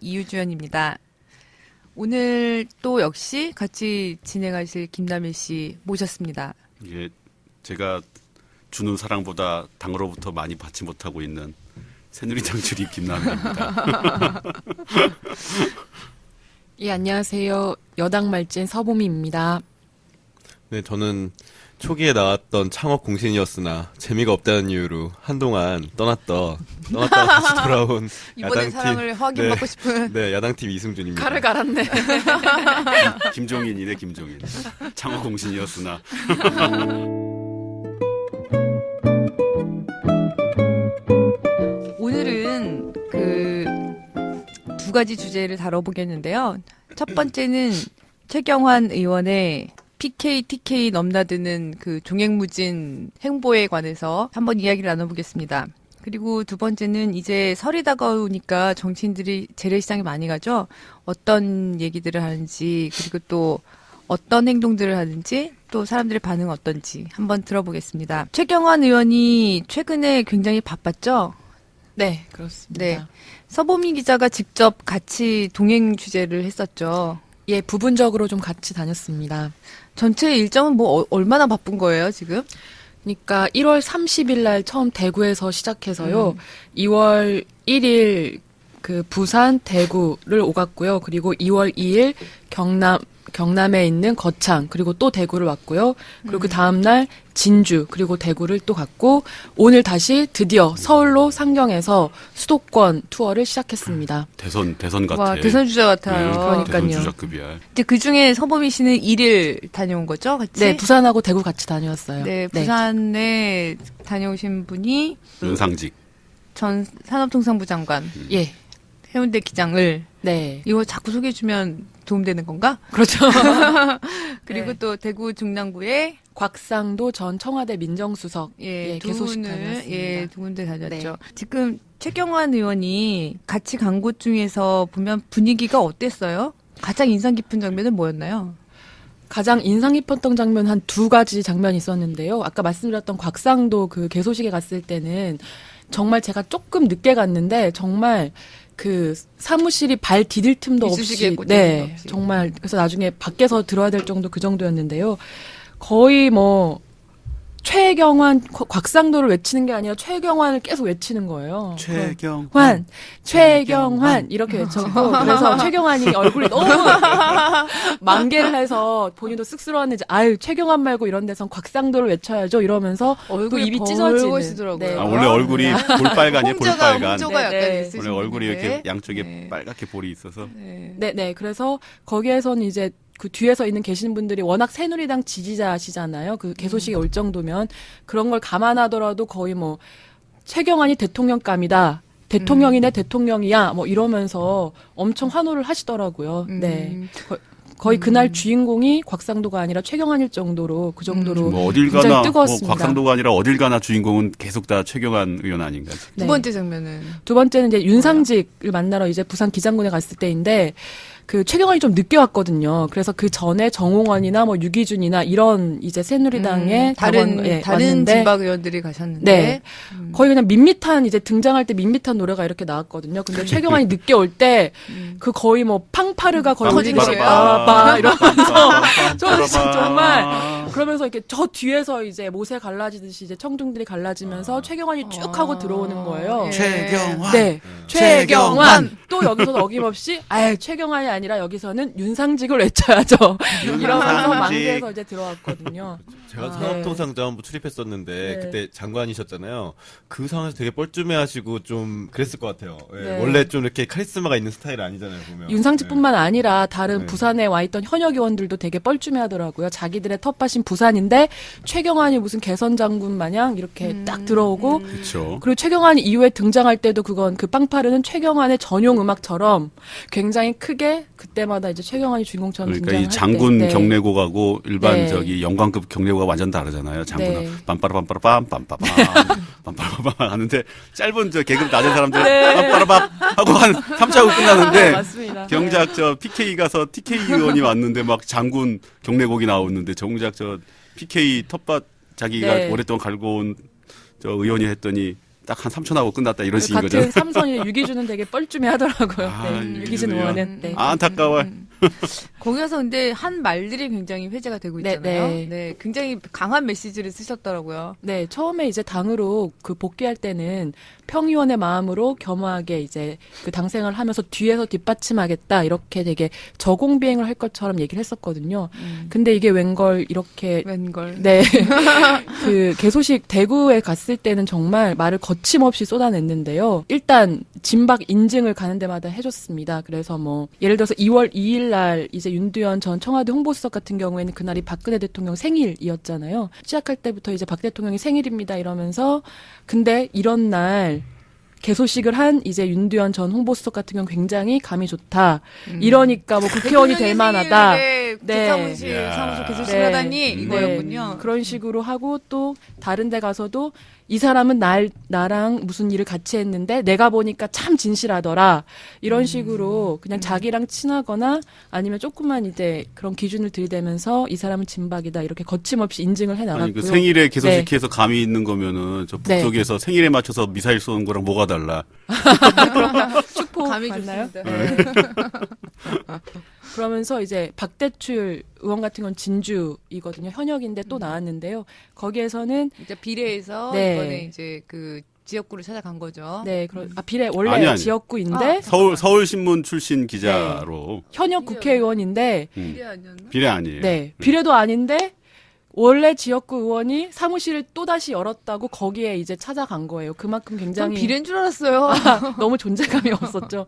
이유주연입니다. 오늘 또 역시 같이 진행하실 김남일 씨 모셨습니다. 예, 제가 주는 사랑보다 당으로부터 많이 받지 못하고 있는 새누리당 출입 김남일입니다. 예, 안녕하세요. 여당 말진 서보미입니다. 네, 저는 초기에 나왔던 창업 공신이었으나 재미가 없다는 이유로 한동안 떠났다가 다시 돌아온 이번에 사랑을 확인받고 싶은 네, 야당팀 이승준입니다. 칼을 갈았네. 김종인이네, 김종인. 창업 공신이었으나. 오늘은 두 가지 주제를 다뤄보겠는데요. 첫 번째는 최경환 의원의 PK, TK 넘나드는 그 종횡무진 행보에 관해서 한번 이야기를 나눠보겠습니다. 그리고 두 번째는 이제 설이 다가오니까 정치인들이 재래시장에 많이 가죠. 어떤 얘기들을 하는지, 그리고 또 어떤 행동들을 하는지, 또 사람들의 반응은 어떤지 한번 들어보겠습니다. 최경환 의원이 최근에 굉장히 바빴죠? 네, 그렇습니다. 네. 서보미 기자가 직접 같이 동행 취재를 했었죠. 예, 부분적으로 좀 같이 다녔습니다. 전체 일정은 뭐 얼마나 바쁜 거예요, 지금? 그러니까 1월 30일 날 처음 대구에서 시작해서요. 2월 1일 그 부산, 대구를 오갔고요. 그리고 2월 2일 경남에 있는 거창, 그리고 또 대구를 왔고요. 그리고 그 다음날 진주, 그리고 대구를 또 갔고, 오늘 다시 드디어 서울로 상경해서 수도권 투어를 시작했습니다. 대선 같아. 와, 대선 주자 같아요. 그러니까요. 대선 주자급이야. 이제 그 중에 서보미 씨는 1일 다녀온 거죠, 같이? 네, 부산하고 대구 같이 다녀왔어요. 네, 부산에 다녀오신 분이 윤상직. 전 산업통상부 장관, 예, 해운대 기장을 네. 이거 자꾸 소개해주면 도움되는 건가? 그렇죠. 그리고 네. 또 대구 중랑구에 곽상도 전 청와대 민정수석 두 개소식 분을 다녔습니다. 두 군데 다녔죠. 네. 지금 최경환 의원이 같이 간 곳 중에서 보면 분위기가 어땠어요? 가장 인상 깊은 장면은 뭐였나요? 가장 인상 깊었던 장면 한 두 가지 장면이 있었는데요. 아까 말씀드렸던 곽상도 그 개소식에 갔을 때는 정말 제가 조금 늦게 갔는데 정말 그 사무실이 발 디딜 틈도 이쑤시개 없이, 꽂힐 네, 틈도 없이. 정말 그래서 나중에 밖에서 들어야 될 정도 그 정도였는데요. 거의 뭐 최경환, 곽상도를 외치는 게 아니라 최경환을 계속 외치는 거예요. 최경환 이렇게 외쳤고 그래서 최경환이 얼굴이 너무 만개를 해서 본인도 쑥스러웠는지 아유 최경환 말고 이런 데선 곽상도를 외쳐야죠 이러면서 또 입이 찢어지는. 벌거시더라고요. 네. 원래 얼굴이 볼빨간이에요, 볼빨간. 홍조가 약간 네. 있으신 원래 얼굴이 분인데. 이렇게 양쪽에 네. 빨갛게 볼이 있어서. 네. 그래서 거기에서는 이제 그 뒤에서 있는 계신 분들이 워낙 새누리당 지지자시잖아요. 그 개소식이 올 정도면 그런 걸 감안하더라도 거의 뭐 최경환이 대통령감이다. 대통령이네 대통령이야. 뭐 이러면서 엄청 환호를 하시더라고요. 네. 거의 그날 주인공이 곽상도가 아니라 최경환일 정도로 그 정도로 뭐 어딜 굉장히 가나, 뭐 뜨거웠습니다. 곽상도가 아니라 어딜 가나 주인공은 계속 다 최경환 의원 아닌가. 두 번째 장면은 두 번째는 이제 윤상직을 만나러 이제 부산 기장군에 갔을 때인데 그 최경환이 좀 늦게 왔거든요. 그래서 그 전에 정홍원이나 뭐 유기준이나 이런 이제 새누리당의 다른 왔는데 진박 의원들이 가셨는데 네. 거의 그냥 밋밋한 이제 등장할 때 밋밋한 노래가 이렇게 나왔거든요. 근데 최경환이 늦게 올 때 그 거의 뭐 팡파르가 거의 터지는 울리듯이 거예요. 빠빠 이러면서 저는 진짜 정말 그러면서 이렇게 저 뒤에서 이제 모세 갈라지듯이 이제 청중들이 갈라지면서 최경환이 쭉 하고 들어오는 거예요. 예. 최경환. 네. 최경환. 최경환. 또 여기서는 어김없이, 최경환이 아니라 여기서는 윤상직을 외쳐야죠. 이러면서 만개에서 이제 들어왔거든요. 제가 네. 산업통상자원부 출입했었는데 네. 그때 장관이셨잖아요. 그 상황에서 되게 뻘쭘해하시고 좀 그랬을 것 같아요. 예, 네. 원래 좀 이렇게 카리스마가 있는 스타일 아니잖아요. 보면. 윤상직뿐만 아니라 다른 네. 부산에 와 있던 현역 의원들도 되게 뻘쭘해하더라고요. 자기들의 텃밭인 부산인데 최경환이 무슨 개선 장군 마냥 이렇게 딱 들어오고 그렇죠. 그리고 최경환이 이후에 등장할 때도 그건 그 빵파르는 최경환의 전용 음악처럼 굉장히 크게 그때마다 이제 최경환이 주인공처럼 그러니까 등장할 이 장군 때. 네. 경례곡하고 일반 네. 저기 영광급 경례곡가 완전 다르잖아요. 장군은 네. 빰빠라빰빠라빰 빰빠밤 빰빠라빰 하는데 짧은 저 계급 낮은 사람들 네. 빰빠라밤 하고 한 3차고 끝나는데 맞습니다. 경작 저 PK 가서 TK 의원이 왔는데 막 장군 경례곡이 나오는데 정작 저 PK 텃밭 자기가 네. 오랫동안 갈고 온 저 의원이 했더니 딱 한 3초 나고 끝났다 이런 식인 거죠. 같은 삼선이 유기준은 되게 뻘쭘해 하더라고요. 아, 네, 유기준 의원은. 네. 안타까워요. 거기서 근데 한 말들이 굉장히 회자가 되고 네, 있잖아요. 네. 네, 굉장히 강한 메시지를 쓰셨더라고요. 네, 처음에 이제 당으로 그 복귀할 때는 평의원의 마음으로 겸허하게 이제 그 당생을 하면서 뒤에서 뒷받침하겠다 이렇게 되게 저공비행을 할 것처럼 얘기를 했었거든요. 근데 이게 웬걸 이렇게 웬걸. 네. 그 개소식 대구에 갔을 때는 정말 말을 거침없이 쏟아냈는데요. 일단 진박 인증을 가는 데마다 해줬습니다. 그래서 뭐 예를 들어서 2월 2일 날 이제 윤두현 전 청와대 홍보수석 같은 경우에는 그날이 박근혜 대통령 생일이었잖아요. 시작할 때부터 이제 박 대통령이 생일입니다 이러면서 근데 이런 날 개소식을 한 이제 윤두현 전 홍보수석 같은 경우 굉장히 감이 좋다. 이러니까 뭐 국회의원이 될 만하다. 네. 사무실 야. 사무실 개소식을 네. 하다니 이거였군요. 그런 식으로 하고 또 다른 데 가서도 이 사람은 나랑 무슨 일을 같이 했는데 내가 보니까 참 진실하더라. 이런 식으로 그냥 자기랑 친하거나 아니면 조금만 이제 그런 기준을 들이대면서 이 사람은 진박이다. 이렇게 거침없이 인증을 해 아니 나갔고요. 그 생일에 개소식해서 감이 있는 거면은 저 네. 북쪽에서 생일에 맞춰서 미사일 쏘는 거랑 뭐가 달라? 축포 감이 맞나요? 좋습니다. 네. 그러면서 이제 박대출 의원 같은 건 진주이거든요. 현역인데 또 나왔는데요. 거기에서는 이제 비례에서 네. 이번에 이제 그 지역구를 찾아간 거죠. 네, 비례 원래 아니. 지역구인데 서울신문 출신 기자로 현역 국회의원인데 비례 아니었나? 비례 아니에요. 네, 비례도 아닌데 원래 지역구 의원이 사무실을 또다시 열었다고 거기에 이제 찾아간 거예요. 그만큼 전 굉장히 비례인 줄 알았어요. 너무 존재감이 없었죠.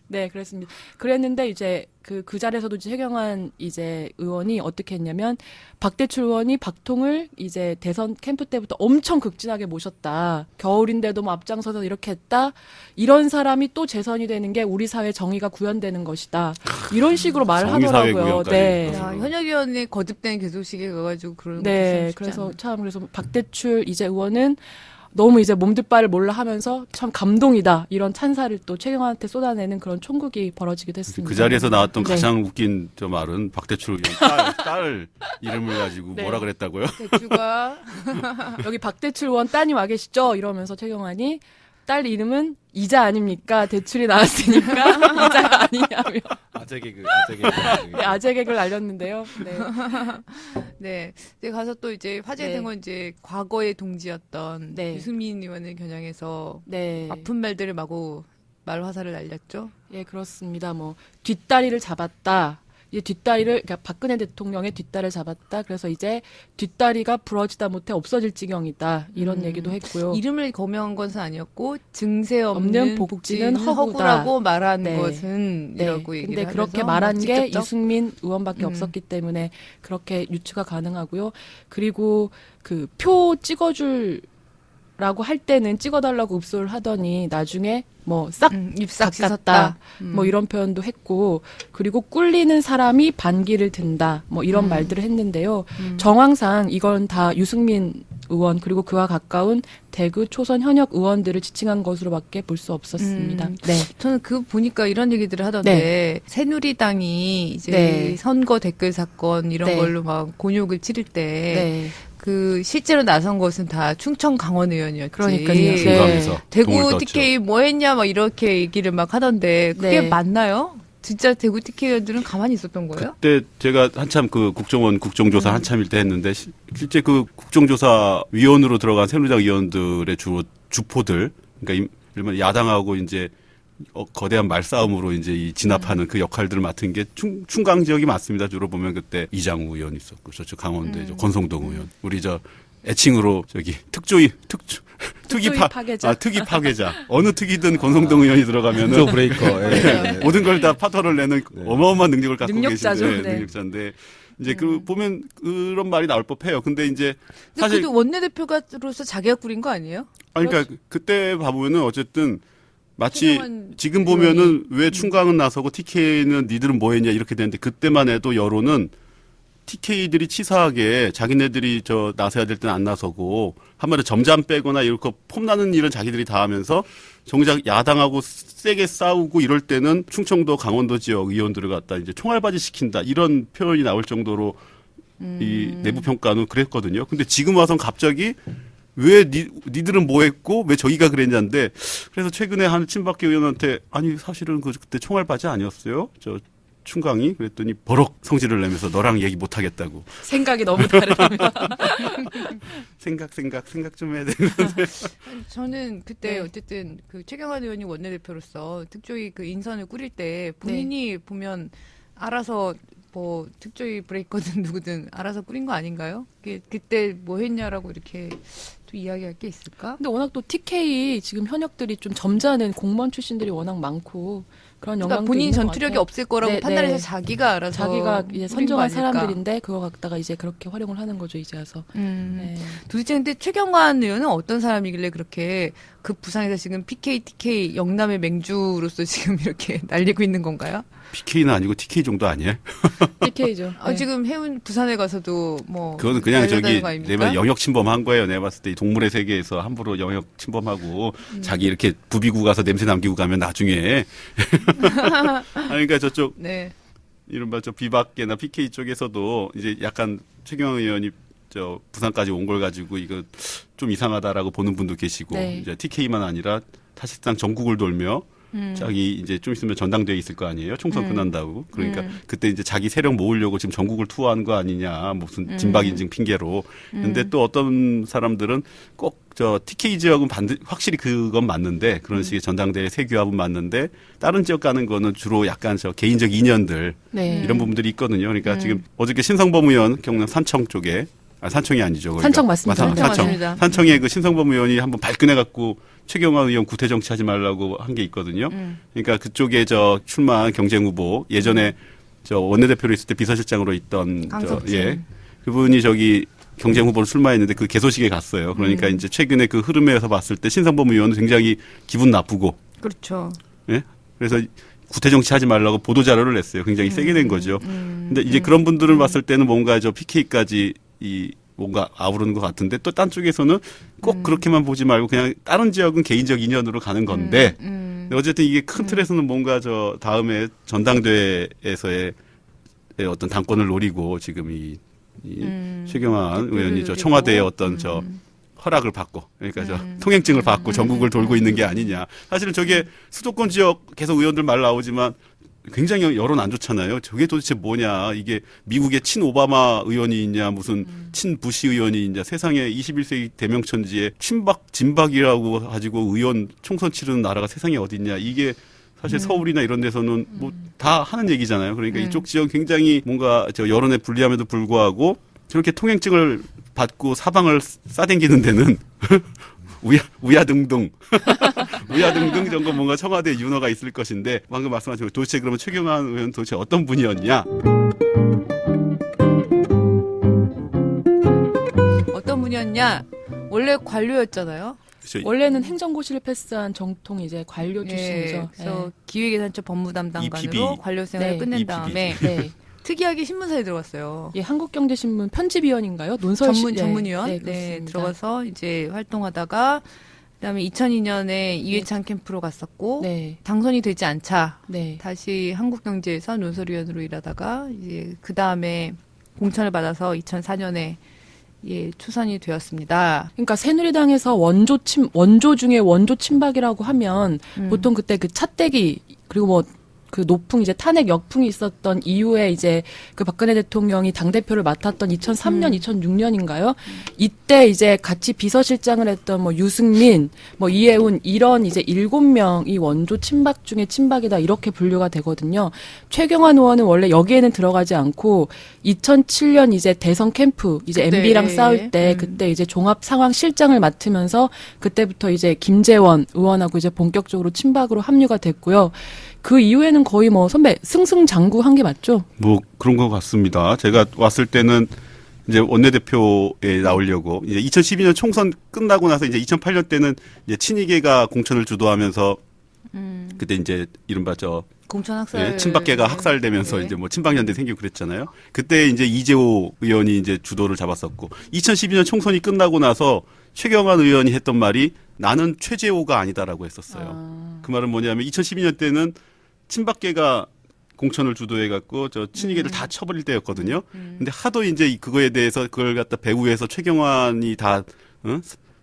네, 그랬습니다. 그랬는데 이제 그 자리에서도 이제 최경환 이제 의원이 어떻게 했냐면 박대출 의원이 박통을 이제 대선 캠프 때부터 엄청 극진하게 모셨다. 겨울인데도 뭐 앞장서서 이렇게 했다. 이런 사람이 또 재선이 되는 게 우리 사회 정의가 구현되는 것이다. 이런 식으로 말을 정의 사회 하더라고요. 구현까지. 네. 야, 현역위원회 거듭된 개소식에 가가지고 그런 네, 것도 그래서 그래서 박대출 이제 의원은 너무 이제 몸둘바를 몰라 하면서 참 감동이다 이런 찬사를 또 최경환한테 쏟아내는 그런 총극이 벌어지기도 했습니다. 그 자리에서 나왔던 네. 가장 웃긴 저 말은 박대출 의원 딸 이름을 가지고 네. 뭐라 그랬다고요? 대추가 여기 박대출 의원 따님 와 계시죠? 이러면서 최경환이 딸 이름은 이자 아닙니까? 대출이 나왔으니까 이자가 아니냐며 아재 개그. 네, 아재 개그를 알렸는데요. 네. 네. 이제 가서 또 이제 화제된 네. 건 이제 과거의 동지였던 네. 유승민 의원을 겨냥해서 네. 아픈 말들을 마구 말 화살을 날렸죠. 예, 그렇습니다. 뭐 뒷다리를 잡았다. 이제 뒷다리를 그러니까 박근혜 대통령의 뒷다리를 잡았다. 그래서 이제 뒷다리가 부러지다 못해 없어질 지경이다. 이런 얘기도 했고요. 이름을 거명한 것은 아니었고 증세 없는 없는 복지는 허구다. 허구라고 말한 네. 것은 네. 이라고 얘기를 근데 그렇게 하면서 말한 뭐 게 직접적? 유승민 의원밖에 없었기 때문에 그렇게 유추가 가능하고요. 그리고 그 표 찍어줄라고 할 때는 찍어달라고 읍소를 하더니 나중에 뭐 싹 입싹 깎았다. 씻었다. 뭐 이런 표현도 했고 그리고 꿀리는 사람이 반기를 든다. 뭐 이런 말들을 했는데요. 정황상 이건 다 유승민 의원 그리고 그와 가까운 대구 초선 현역 의원들을 지칭한 것으로밖에 볼 수 없었습니다. 네. 저는 그 보니까 이런 얘기들을 하던데 새누리당이 이제 네. 선거 댓글 사건 이런 네. 걸로 막 곤욕을 치를 때 네. 그 실제로 나선 것은 다 충청 강원 의원이었지. 그러니까요. 네. 중감에서 동을 대구 떴죠. TK 뭐 했냐 막 이렇게 얘기를 막 하던데 그게 네. 맞나요? 진짜 대구 TK 의원들은 가만히 있었던 거예요? 그때 제가 한참 그 국정원 국정조사 한참일 때 했는데 실제 그 국정조사 위원으로 들어간 새누리당 의원들의 주포들 그러니까 일반 야당하고 이제 거대한 말싸움으로 이제 이 진압하는 그 역할들을 맡은 게 충강 지역이 맞습니다. 주로 보면 그때 이장우 의원 있었고 저쪽 강원도에 저 권성동 의원 우리 저 애칭으로 저기 특위 파괴자. 특위 파괴자 어느 특위든 권성동 의원이 들어가면은 조 브레이커. 예. 모든 걸 다 파토를 내는 어마어마한 능력을 갖고 능력자죠. 계신데 네. 능력자인데 이제 그 보면 그런 말이 나올 법해요. 근데 이제 근데 사실 그래도 원내대표가로서 자기가 꾸린 거 아니에요? 그러니까 그때 봐보면은 어쨌든 마치 최경환 지금 보면은 왜 충강은 나서고 TK는 니들은 뭐했냐 이렇게 되는데 그때만 해도 여론은 TK들이 치사하게 자기네들이 저 나서야 될 때는 안 나서고 한마디로 점잠 빼거나 이렇게 폼나는 일은 자기들이 다 하면서 정작 야당하고 세게 싸우고 이럴 때는 충청도 강원도 지역 의원들을 갖다 이제 총알바지 시킨다 이런 표현이 나올 정도로 이 내부 평가는 그랬거든요. 근데 지금 와선 갑자기 왜 니들은 뭐 했고 왜 저기가 그랬냐인데 그래서 최근에 한 친박계 의원한테 아니 사실은 그때 총알바지 아니었어요? 저 충강이 그랬더니 버럭 성질을 내면서 너랑 얘기 못 하겠다고. 생각이 너무 다르답니다. 생각 좀 해야 되는데. 저는 그때 네. 어쨌든 그 최경환 의원이 원내대표로서 특조위 그 인선을 꾸릴 때 본인이 보면 알아서 뭐 특조위 브레이커든 누구든 알아서 꾸린 거 아닌가요? 그때 뭐 했냐라고 이렇게 좀 이야기할 게 있을까? 근데 워낙 또 TK 지금 현역들이 좀 점잖은 공무원 출신들이 워낙 많고 그런 그러니까 영향도 본인 있는 것 전투력이 같아요. 없을 거라고 네, 판단해서 네. 자기가 알아서 자기가 이제 꾸린 선정한 거 아닐까? 사람들인데 그거 갖다가 이제 그렇게 활용을 하는 거죠 이제 와서. 네. 도대체 근데 최경환 의원은 어떤 사람이길래 그렇게 그 부산에서 지금 PK, TK 영남의 맹주로서 지금 이렇게 날리고 있는 건가요? PK는 아니고 TK 정도 아니에요? TK죠. 지금 해운 부산에 가서도 뭐 그거는 그냥 저기 날려다니는 거 아닙니까? 내가 영역 침범한 거예요. 내가 봤을 때 이 동물의 세계에서 함부로 영역 침범하고 자기 이렇게 부비고 가서 냄새 남기고 가면 나중에 아니 그러니까 저쪽 네. 이른바 저 비박계나 PK 쪽에서도 이제 약간 최경환 의원이 저 부산까지 온 걸 가지고 이거 좀 이상하다라고 보는 분도 계시고 네. 이제 TK만 아니라 사실상 전국을 돌며 자기 이제 좀 있으면 전당대회 있을 거 아니에요. 총선 끝난다고. 그러니까 그때 이제 자기 세력 모으려고 지금 전국을 투어하는 거 아니냐. 무슨 진박 인증 핑계로. 근데 또 어떤 사람들은 꼭 저 TK 지역은 확실히 그건 맞는데 그런 식의 전당대회 세규합은 맞는데 다른 지역 가는 거는 주로 약간 저 개인적 인연들 네. 이런 부분들이 있거든요. 그러니까 지금 어저께 신성범 의원 경남 산청 쪽에 산청이 아니죠. 거기가. 산청 맞습니다. 산청 맞습니다. 산청에 그 신성범 의원이 한번 발끈해갖고 최경환 의원 구태 정치하지 말라고 한 게 있거든요. 그러니까 그쪽에 저 출마한 경쟁 후보 예전에 저 원내대표로 있을 때 비서실장으로 있던 강석진. 그분이 저기 경쟁 후보로 출마했는데 그 개소식에 갔어요. 그러니까 이제 최근에 그 흐름에서 봤을 때 신성범 의원은 굉장히 기분 나쁘고 그렇죠. 예? 그래서 구태 정치하지 말라고 보도 자료를 냈어요. 굉장히 세게 낸 거죠. 근데 이제 그런 분들을 봤을 때는 뭔가 저 PK까지 뭔가 아우르는 것 같은데 또 딴 쪽에서는 꼭 그렇게만 보지 말고 그냥 다른 지역은 개인적 인연으로 가는 건데 근데 어쨌든 이게 큰 틀에서는 뭔가 저 다음에 전당대회에서의 어떤 당권을 노리고 지금 이 최경환 의원이 저 노리고. 청와대의 어떤 저 허락을 받고 그러니까 저 통행증을 받고 전국을 돌고 있는 게 아니냐. 사실은 저게 수도권 지역 계속 의원들 말 나오지만 굉장히 여론 안 좋잖아요. 저게 도대체 뭐냐. 이게 미국의 친 오바마 의원이 있냐 무슨 친 부시 의원이 있냐. 세상에 21세기 대명천지에 친박 진박이라고 가지고 의원 총선 치르는 나라가 세상에 어디 있냐. 이게 사실 서울이나 이런 데서는 뭐 다 하는 얘기잖아요. 그러니까 이쪽 지역 굉장히 뭔가 저 여론에 불리함에도 불구하고 저렇게 통행증을 받고 사방을 싸댕기는 데는 우야등등 우야등등 정도 뭔가 청와대 윤허가 있을 것인데 방금 말씀하신 도대체 그러면 최경환 의원 도대체 어떤 분이었냐? 어떤 분이었냐? 원래 관료였잖아요. 그렇죠. 원래는 행정고시를 패스한 정통 이제 관료 예, 출신이죠. 그래서 기획예산처 법무담당관으로 EPB. 관료 생활을 네, 끝낸 EPB. 다음에 네. 네. 특이하게 신문사에 들어갔어요. 예, 한국경제신문 편집위원인가요? 논설 전문위원 네, 네, 그렇습니다. 들어가서 이제 활동하다가 그다음에 2002년에 이회창 캠프로 갔었고 네, 당선이 되지 않자 네, 다시 한국경제에서 논설위원으로 일하다가 이제 그 다음에 공천을 받아서 2004년에 초선이 되었습니다. 그러니까 새누리당에서 원조 중에 원조 친박이라고 하면 보통 그때 그 차떼기 그리고 뭐 그 노풍 이제 탄핵 역풍이 있었던 이후에 이제 그 박근혜 대통령이 당대표를 맡았던 2003년, 2006년인가요? 이때 이제 같이 비서실장을 했던 뭐 유승민, 뭐 이해운 이런 이제 7명이 원조 친박 중에 친박이다 이렇게 분류가 되거든요. 최경환 의원은 원래 여기에는 들어가지 않고 2007년 이제 대선 캠프 이제 그때, MB랑 싸울 때 그때 이제 종합 상황 실장을 맡으면서 그때부터 이제 김재원 의원하고 이제 본격적으로 친박으로 합류가 됐고요. 그 이후에는 거의 뭐 선배 승승장구한 게 맞죠? 뭐 그런 것 같습니다. 제가 왔을 때는 이제 원내대표에 나오려고 이제 2012년 총선 끝나고 나서 이제 2008년 때는 이제 친이계가 공천을 주도하면서 그때 이제 이른바 공천 학살 친박계가 학살되면서 네. 이제 뭐 친박연대 생기고 그랬잖아요. 그때 이제 이재호 의원이 이제 주도를 잡았었고 2012년 총선이 끝나고 나서 최경환 의원이 했던 말이 나는 최재호가 아니다라고 했었어요. 그 말은 뭐냐면 2012년 때는 친박계가 공천을 주도해갖고 저 친이계를 다 쳐버릴 때였거든요. 근데 하도 이제 그거에 대해서 그걸 갖다 배후에서 최경환이 다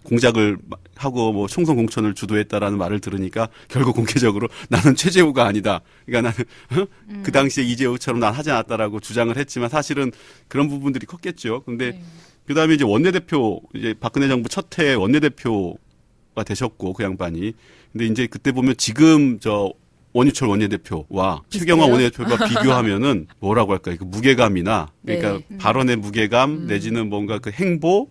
공작을 하고 뭐 총선 공천을 주도했다라는 말을 들으니까 결국 공개적으로 나는 최재우가 아니다. 그러니까 나는 그 당시에 이재우처럼 난 하지 않았다라고 주장을 했지만 사실은 그런 부분들이 컸겠죠. 근데 네. 그다음에 이제 원내대표 이제 박근혜 정부 첫 해 원내대표가 되셨고 그 양반이 근데 이제 그때 보면 지금 저 원유철 원내대표와 최경환 원내대표가 비교하면은 뭐라고 할까요? 그 무게감이나 그러니까 네. 발언의 무게감 내지는 뭔가 그 행보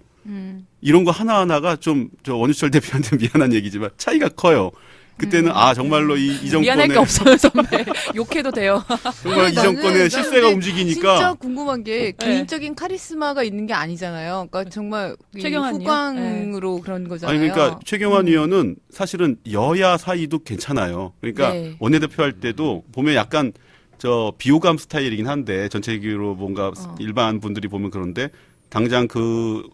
이런 거 하나하나가 좀 저 원유철 대표한테 미안한 얘기지만 차이가 커요. 그때는 정말로 이 미안할 게 정권의 없어요, 선배. 욕해도 돼요. 정말 이 정권의 나는 실세가 근데 움직이니까 진짜 궁금한 게 네. 개인적인 카리스마가 있는 게 아니잖아요. 그러니까 정말 이 최경환이요? 후광으로 그런 거잖아요. 아니 그러니까 최경환 의원은 사실은 여야 사이도 괜찮아요. 그러니까 네. 원내대표 할 때도 보면 약간 저 비호감 스타일이긴 한데 전체적으로 뭔가 일반 분들이 보면 그런데 당장 그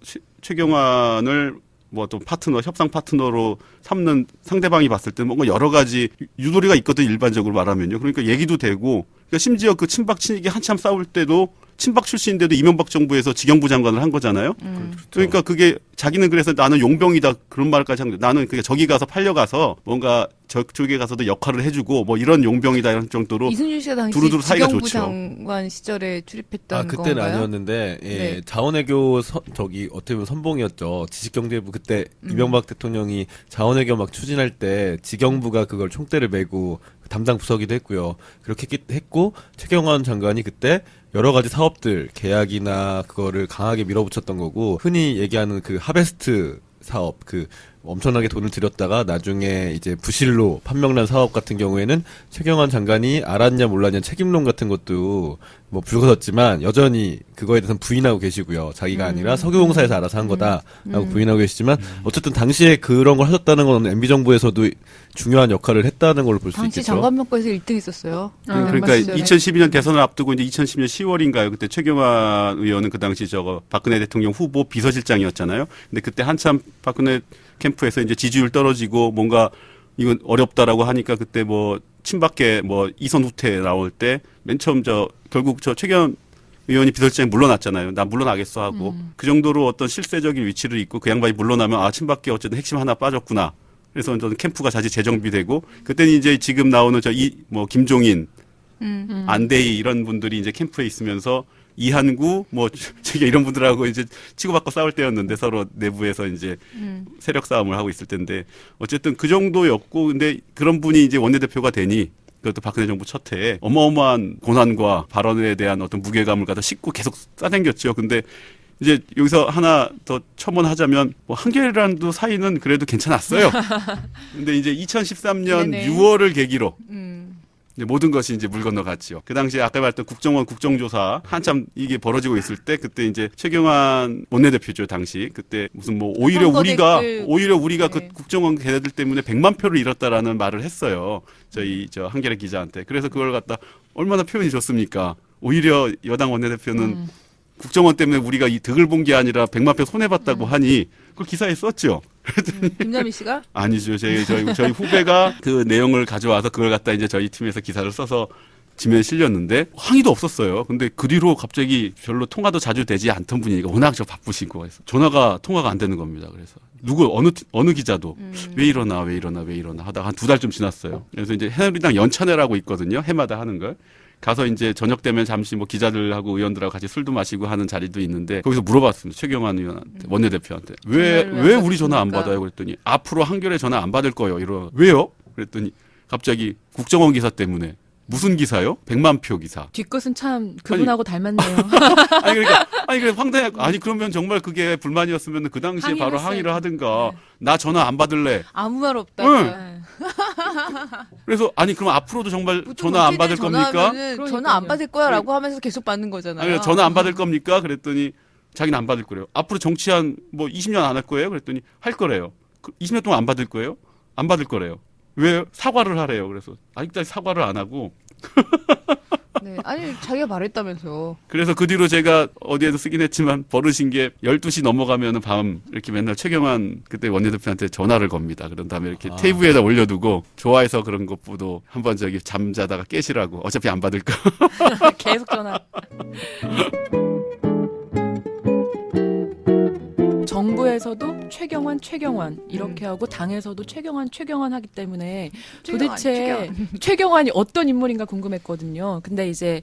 최경환을 뭐 어떤 파트너, 협상 파트너로 삼는 상대방이 봤을 때 뭔가 여러 가지 유도리가 있거든 일반적으로 말하면요. 그러니까 얘기도 되고 그러니까 심지어 그 친박 친이기 한참 싸울 때도 친박 출신인데도 이명박 정부에서 지경부 장관을 한 거잖아요. 그러니까 그게 자기는 그래서 나는 용병이다 그런 말까지 한 거예요. 나는 그게 저기 가서 팔려가서 뭔가 저쪽에 가서도 역할을 해주고 뭐 이런 용병이다 이런 정도로 이순신 씨가 당시 두루두루 사이가 지경부 좋죠. 장관 시절에 출입했던 그때는 건가요? 아니었는데 예, 네. 자원외교 저기 어떻게 보면 선봉이었죠. 지식경제부 그때 이명박 대통령이 자원외교 막 추진할 때 지경부가 그걸 총대를 메고 담당 부서기도 했고요. 그렇게 했고 최경환 장관이 그때 여러 가지 사업들 계약이나 그거를 강하게 밀어붙였던 거고 흔히 얘기하는 그 하베스트 사업 그 엄청나게 돈을 들였다가 나중에 이제 부실로 판명난 사업 같은 경우에는 최경환 장관이 알았냐 몰랐냐 책임론 같은 것도 뭐 불거졌지만 여전히 그거에 대해서는 부인하고 계시고요. 자기가 아니라 석유공사에서 알아서 한 거다라고 부인하고 계시지만 어쨌든 당시에 그런 걸 하셨다는 건 MB 정부에서도 중요한 역할을 했다는 걸로 볼 수 당시 있겠죠. 장관명과에서 1등 했었어요. 그러니까 2012년 대선을 앞두고 이제 2010년 10월인가요? 그때 최경환 의원은 그 당시 저거 박근혜 대통령 후보 비서실장이었잖아요. 근데 그때 한참 박근혜 캠프에서 이제 지지율 떨어지고 뭔가 이건 어렵다라고 하니까 그때 뭐 친박계 뭐 이선 후퇴 나올 때 맨 처음 결국 최경환 의원이 비서실장이 물러났잖아요. 나 물러나겠어 하고 그 정도로 어떤 실세적인 위치를 있고 그 양반이 물러나면 친박계 어쨌든 핵심 하나 빠졌구나. 그래서 저는 캠프가 다시 재정비되고 그때는 이제 지금 나오는 김종인, 안대희 이런 분들이 이제 캠프에 있으면서 이한구 저기 이런 분들하고 이제 치고받고 싸울 때였는데 서로 내부에서 이제 세력 싸움을 하고 있을 텐데 어쨌든 그 정도였고 근데 그런 분이 이제 원내대표가 되니 그것도 박근혜 정부 첫 해에 어마어마한 고난과 발언에 대한 어떤 무게감을 갖다 싣고 계속 싸당겼죠. 근데 이제 여기서 하나 더 첨언하자면 한결이랑도 사이는 그래도 괜찮았어요. 근데 이제 2013년 네네. 6월을 계기로 이제 모든 것이 이제 물 건너갔죠. 그 당시에 아까 말했던 국정원 국정조사 한참 이게 벌어지고 있을 때 그때 이제 최경환 원내대표죠 당시 그때 무슨 오히려 우리가 네. 그 국정원 걔네들 때문에 100만 표를 잃었다라는 말을 했어요. 저 한겨레 기자한테. 그래서 그걸 갖다 얼마나 표현이 좋습니까? 오히려 여당 원내대표는 국정원 때문에 우리가 이 득을 본 게 아니라 100만 표 손해봤다고 하니 그걸 기사에 썼죠. 김남희 씨가? 아니죠. 저희 후배가 그 내용을 가져와서 그걸 갖다 이제 저희 팀에서 기사를 써서 지면에 실렸는데 항의도 없었어요. 근데 그 뒤로 갑자기 별로 통화도 자주 되지 않던 분이니까 워낙 바쁘시고 해서 통화가 안 되는 겁니다. 그래서 어느 기자도 왜 이러나 하다가 한 2달쯤 지났어요. 그래서 이제 새누리당 연찬회라고 있거든요. 해마다 하는 걸. 가서 이제 저녁 되면 잠시 기자들하고 의원들하고 같이 술도 마시고 하는 자리도 있는데 거기서 물어봤습니다. 최경환 의원한테 원내대표한테 왜 우리 전화 안 받아요? 그랬더니 앞으로 한겨레 전화 안 받을 거예요. 왜요? 그랬더니 갑자기 국정원 기사 때문에 무슨 기사요? 100만 표 기사. 뒤끝은 참 그분하고 닮았네요. 아니 황당해. 아니 그러면 정말 그게 불만이었으면 그 당시에 항의를 바로 했어야지. 항의를 하든가. 나 전화 안 받을래. 아무 말 없다. 응. 그래서 그럼 앞으로도 정말 전화 안 받을 겁니까? 전화 안 받을 거야라고 하면서 계속 받는 거잖아요. 아니, 전화 안 받을 겁니까? 그랬더니 자기는 안 받을 거래요. 앞으로 정치한 20년 안 할 거예요? 그랬더니 할 거래요. 20년 동안 안 받을 거예요? 안 받을 거래요. 왜 사과를 하래요? 그래서 아직까지 사과를 안 하고. 네, 아니 자기가 말했다면서. 그래서 그 뒤로 제가 어디에도 쓰긴 했지만 버릇인 게 12시 넘어가면은 밤 이렇게 맨날 최경환 그때 원내대표한테 전화를 겁니다. 그런 다음에 이렇게 테이블에다 올려두고 좋아해서 그런 것보다 한번 잠자다가 깨시라고 어차피 안 받을 거. 계속 전화. 정부에서도 최경환 이렇게 하고 당에서도 최경환 하기 때문에 최경환, 도대체 최경환이 어떤 인물인가 궁금했거든요. 근데 이제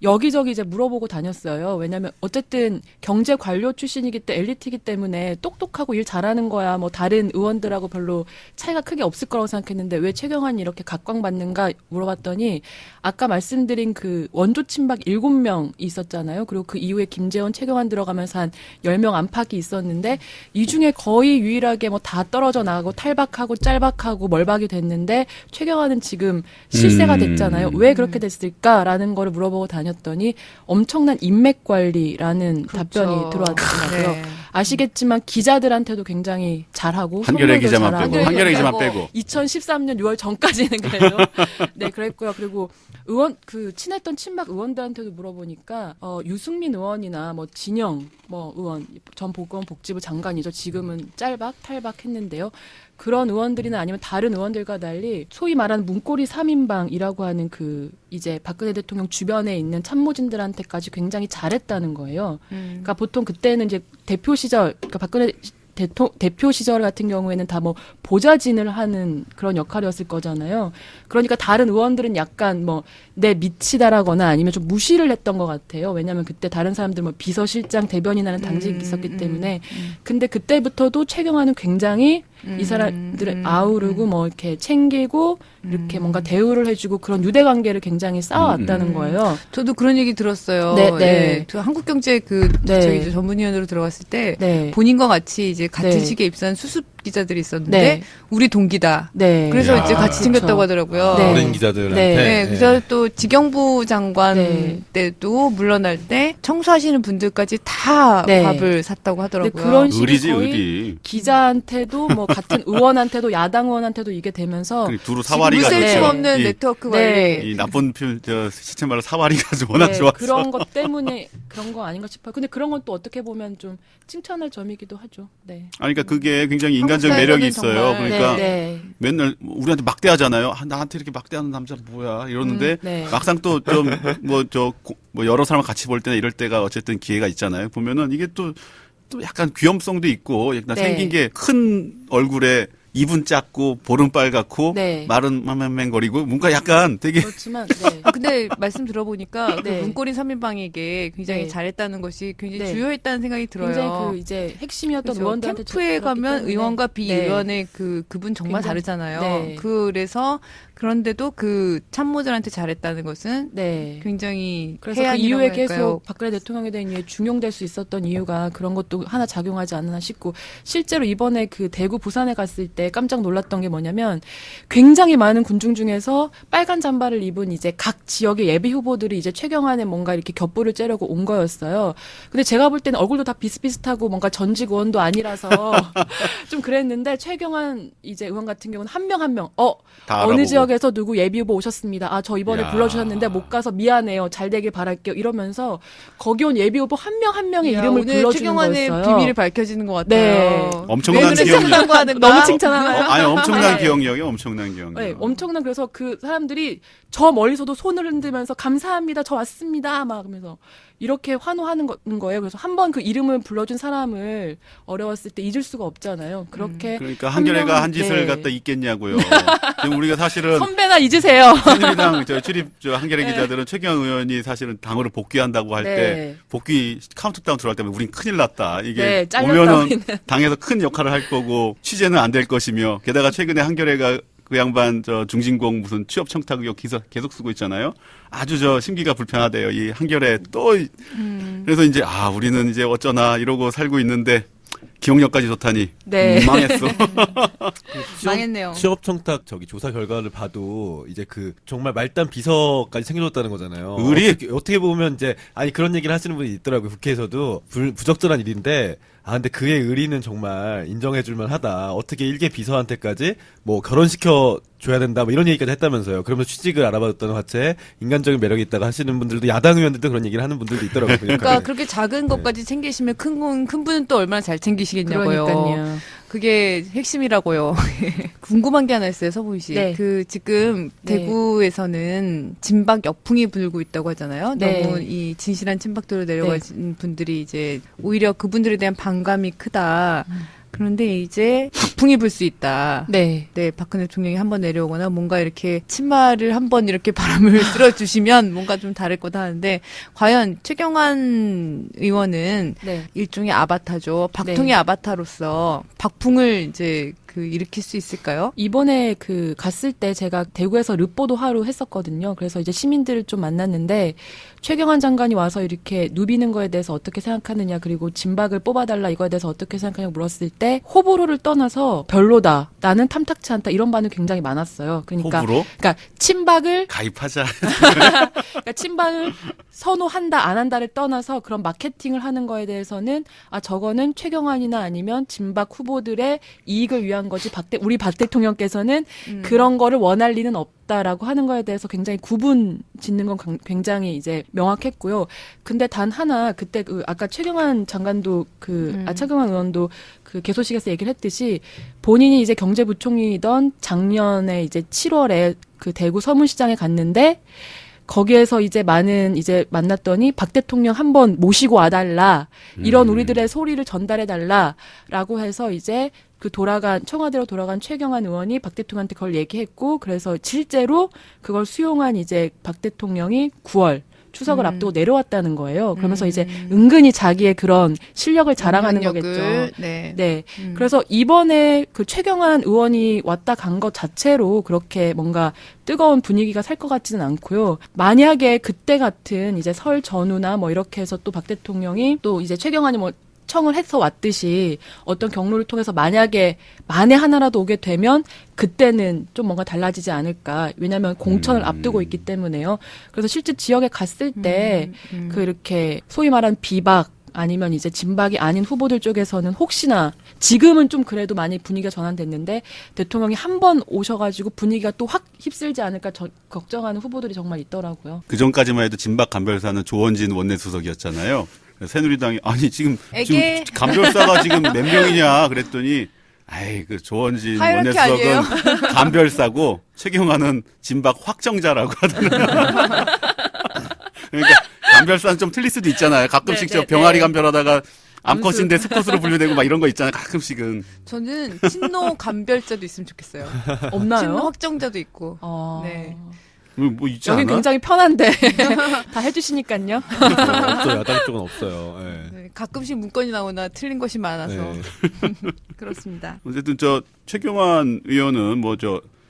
여기저기 이제 물어보고 다녔어요. 왜냐면 어쨌든 경제 관료 출신이기 때문에 엘리트이기 때문에 똑똑하고 일 잘하는 거야. 뭐 다른 의원들하고 별로 차이가 크게 없을 거라고 생각했는데 왜 최경환이 이렇게 각광받는가 물어봤더니 아까 말씀드린 그 원조 친박 7명 있었잖아요. 그리고 그 이후에 김재원, 최경환 들어가면서 한 10명 안팎이 있었는데 이 중에 거의 유일하게 뭐 다 떨어져 나가고 탈박하고 짤박하고 멀박이 됐는데 최경환은 지금 실세가 됐잖아요. 왜 그렇게 됐을까라는 거를 물어보고 다녔더니 엄청난 인맥 관리라는 답변이 들어왔더라고요. 네. 아시겠지만 기자들한테도 굉장히 잘하고 한겨레 선물도 기자만 잘하고. 빼고 한겨레 기자만 빼고 2013년 6월 전까지는 그래요. 네, 그랬고요. 그리고 친했던 친박 의원들한테도 물어보니까 유승민 의원이나 뭐 진영 의원 전 보건복지부 장관이죠. 지금은 짤박 탈박했는데요. 그런 의원들이나 아니면 다른 의원들과 달리 소위 말하는 문고리 3인방이라고 하는 이제 박근혜 대통령 주변에 있는 참모진들한테까지 굉장히 잘했다는 거예요. 그러니까 보통 그때는 이제 대표 시절, 그러니까 박근혜 대표 시절 같은 경우에는 다 뭐 보좌진을 하는 그런 역할이었을 거잖아요. 그러니까 다른 의원들은 약간 내 밑이다라거나 아니면 좀 무시를 했던 것 같아요. 왜냐하면 그때 다른 사람들 비서실장, 대변인하는 당직이 있었기 때문에. 근데 그때부터도 최경환은 굉장히 이 사람들을 아우르고 이렇게 챙기고 이렇게 뭔가 대우를 해주고 그런 유대 관계를 굉장히 쌓아왔다는 거예요. 저도 그런 얘기 들었어요. 네, 네. 네. 저 한국경제 네. 저희 전문위원으로 들어갔을 때 네. 본인과 같이 이제 같은 네. 시기에 입사한 수습 기자들이 있었는데 네. 우리 동기다. 네. 그래서 야. 이제 같이 챙겼다고 그렇죠. 하더라고요. 네. 어린 기자들한테. 네, 그래서 또 지경부 장관 네. 때도 물러날 때 청소하시는 분들까지 다 네. 밥을 샀다고 하더라고요. 근데 그런 식이 의리지 거의 의리. 기자한테도 같은 의원한테도 야당 의원한테도 이게 되면서 그리고 두루 지금 사와리가 물샐 수 네. 없는 이, 네트워크 네. 관리. 이 나쁜 시체 말로 사와리가 워낙 네, 좋았어. 그런 것 때문에 그런 거 아닌가 싶어요. 근데 그런 건 또 어떻게 보면 좀 칭찬할 점이기도 하죠. 네. 아니 그러니까 그게 굉장히 인간적 한국 매력이 사회에서는 있어요. 정말 그러니까 네. 맨날 우리한테 막대하잖아요. 나한테 이렇게 막대하는 남자 뭐야 이러는데 네. 막상 또 좀 여러 사람 같이 볼 때나 이럴 때가 어쨌든 기회가 있잖아요. 보면은 이게 또 약간 귀염성도 있고 약간 네. 생긴 게 큰 얼굴에 입은 작고 볼은 빨갛고 네. 말은 맹맹거리고 뭔가 약간 되게 그렇지만 네. 근데 말씀 들어보니까 네. 그 문고리 3인방에게 굉장히 네. 잘했다는 것이 굉장히 네. 주요했다는 생각이 들어요. 굉장히 이제 핵심이었던 그렇죠. 의원들한테 캠프에 그렇기 가면 때문에. 의원과 네. 비의원의 그분 정말 굉장히- 다르잖아요. 네. 그래서 그런데도 그 참모들한테 잘했다는 것은 네. 굉장히 그래서 그 해안이라고 이후에 할까요? 계속 박근혜 대통령에 대한 이유에 중용될 수 있었던 이유가 그런 것도 하나 작용하지 않나 싶고 실제로 이번에 그 대구 부산에 갔을 때 깜짝 놀랐던 게 뭐냐면 굉장히 많은 군중 중에서 빨간 잠바를 입은 이제 각 지역의 예비 후보들이 이제 최경환에 뭔가 이렇게 겹불을 째려고 온 거였어요. 근데 제가 볼 때는 얼굴도 다 비슷비슷하고 뭔가 전직 의원도 아니라서 좀 그랬는데 최경환 이제 의원 같은 경우는 한 명 한 명 다 어느 알아보고. 지역에서 누구 예비 후보 오셨습니다. 저 이번에 야. 불러주셨는데 못 가서 미안해요. 잘 되길 바랄게요. 이러면서 거기 온 예비 후보 한 명 한 명의 야, 이름을 오늘 불러주는 최경환의 거였어요. 비밀이 밝혀지는 것 네. 같아요. 엄청난 왜 그래 기억력. 칭찬하고 하는 너무 거야? 칭찬하나요? 아니 엄청난 네. 기억력이 엄청난 기억력. 네, 엄청난 그래서 그 사람들이 저 멀리서도 손을 흔들면서 감사합니다. 저 왔습니다. 막 하면서 이렇게 환호하는 거예요. 그래서 한 번 그 이름을 불러준 사람을 어려웠을 때 잊을 수가 없잖아요. 그렇게 그러니까 한겨레가 한 한 짓을 네. 갖다 잊겠냐고요. 지금 우리가 사실은 선배나 잊으세요. 새누리당 출입 한겨레 네. 기자들은 최경 의원이 사실은 당으로 복귀한다고 할 때 네. 복귀 카운트다운 들어갈 때면 우린 큰일 났다. 이게 네, 잘렸다, 오면은 우리는. 당에서 큰 역할을 할 거고 취재는 안 될 것이며 게다가 최근에 한겨레가 그 양반 중진공 무슨 취업 청탁 의혹 기사 계속 쓰고 있잖아요. 아주 심기가 불편하대요. 이 한겨레 또 그래서 이제 우리는 이제 어쩌나 이러고 살고 있는데 기억력까지 좋다니 네. 망했어. 망했네요. 취업 청탁 조사 결과를 봐도 이제 정말 말단 비서까지 챙겨줬다는 거잖아요. 의리? 어떻게 보면 이제 그런 얘기를 하시는 분이 있더라고요. 국회에서도 부적절한 일인데 근데 그의 의리는 정말 인정해줄만 하다. 어떻게 일개 비서한테까지 결혼시켜 줘야 된다. 이런 얘기까지 했다면서요. 그러면서 취직을 알아봤던 화채 인간적인 매력이 있다고 하시는 분들도 야당 의원들도 그런 얘기를 하는 분들도 있더라고요. 그러니까 그렇게 작은 것까지 챙기시면 큰 분은 또 얼마나 잘 챙기시겠냐고요. 그러니까요. 그게 핵심이라고요. 궁금한 게 하나 있어요, 서보이 씨. 네. 지금 네. 대구에서는 진박 역풍이 불고 있다고 하잖아요. 네. 너무 이 진실한 친박도로 내려가신 분들이 이제 오히려 그분들에 대한 반감이 크다. 그런데 이제 박풍이 불 수 있다. 네. 네, 박근혜 대통령이 한번 내려오거나 뭔가 이렇게 치마를 한번 이렇게 바람을 쓸어주시면 뭔가 좀 다를 거다 하는데 과연 최경환 의원은 네. 일종의 아바타죠. 박통의 네. 아바타로서 박풍을 이제 일으킬 수 있을까요? 이번에 갔을 때 제가 대구에서 르뽀도 하루 했었거든요. 그래서 이제 시민들을 좀 만났는데 최경환 장관이 와서 이렇게 누비는 거에 대해서 어떻게 생각하느냐, 그리고 진박을 뽑아달라 이거에 대해서 어떻게 생각하냐고 물었을 때 호불호를 떠나서 별로다, 나는 탐탁치 않다, 이런 반응이 굉장히 많았어요. 그러니까 호불호? 친박을 가입하자. 그러니까 친박을 선호한다 안 한다를 떠나서 그런 마케팅을 하는 거에 대해서는 저거는 최경환이나 아니면 진박 후보들의 이익을 위한 거지 우리 박 대통령께서는 그런 거를 원할 리는 없다라고 하는 거에 대해서 굉장히 구분 짓는 건 굉장히 이제 명확했고요. 근데 단 하나 그때 아까 최경환 장관도 최경환 의원도 개소식에서 얘기를 했듯이 본인이 이제 경제부총리이던 작년에 이제 7월에 대구 서문시장에 갔는데 거기에서 이제 만났더니 박 대통령 한번 모시고 와달라, 이런 우리들의 소리를 전달해달라라고 해서 이제 청와대로 돌아간 최경환 의원이 박 대통령한테 그걸 얘기했고, 그래서 실제로 그걸 수용한 이제 박 대통령이 9월 추석을 앞두고 내려왔다는 거예요. 그러면서 이제 은근히 자기의 그런 실력을 자랑하는 거겠죠. 네. 네. 그래서 이번에 최경환 의원이 왔다 간 것 자체로 그렇게 뭔가 뜨거운 분위기가 살 것 같지는 않고요. 만약에 그때 같은 이제 설 전후나 뭐 이렇게 해서 또 박 대통령이 또 이제 최경환이 청을 해서 왔듯이 어떤 경로를 통해서 만약에 만에 하나라도 오게 되면 그때는 좀 뭔가 달라지지 않을까. 왜냐하면 공천을 앞두고 있기 때문에요. 그래서 실제 지역에 갔을 때 이렇게 소위 말한 비박 아니면 이제 진박이 아닌 후보들 쪽에서는 혹시나 지금은 좀 그래도 많이 분위기가 전환됐는데 대통령이 한 번 오셔가지고 분위기가 또 확 휩쓸지 않을까 걱정하는 후보들이 정말 있더라고요. 그 전까지만 해도 진박 간별사는 조원진 원내수석이었잖아요. 새누리당이 지금 간별사가 지금 몇 명이냐 그랬더니 조원진 원내수석은 간별사고 최경환은 진박 확정자라고 하더라고요. 그러니까 간별사는 좀 틀릴 수도 있잖아요. 가끔씩 저 병아리 간별하다가 암컷인데 수컷으로 분류되고 막 이런 거 있잖아요. 가끔씩은. 저는 친노 간별자도 있으면 좋겠어요. 없나요? 친노 확정자도 있고. 네. 뭐 있지 여기 않아? 굉장히 편한데 다 해주시니까요. 없어요. 야당 쪽은 없어요. 네. 네, 가끔씩 문건이 나오나 틀린 것이 많아서 네. 그렇습니다. 어쨌든 최경환 의원은